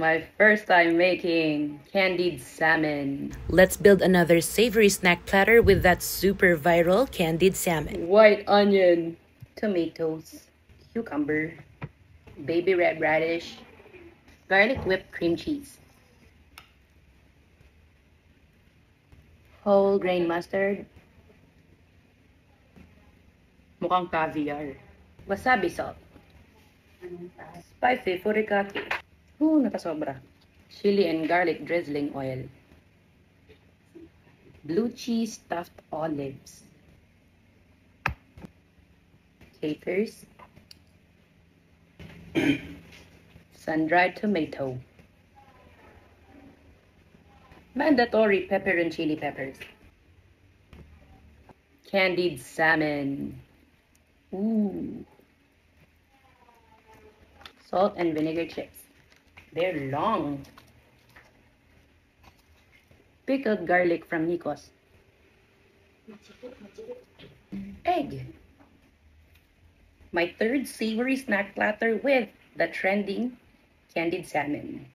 My first time making candied salmon. Let's build another savory snack platter with that super viral candied salmon. White onion, tomatoes, cucumber, baby red radish, garlic whipped cream cheese, whole grain mustard, mukhang caviar, wasabi salt, spicy furikake, nakasobra, chili and garlic drizzling oil, blue cheese stuffed olives, capers, sun-dried tomato, mandatory pepper and chili peppers, candied salmon, salt and vinegar chips, they're long, pickled garlic from Nikos, egg, my third savory snack platter with the trending candied salmon.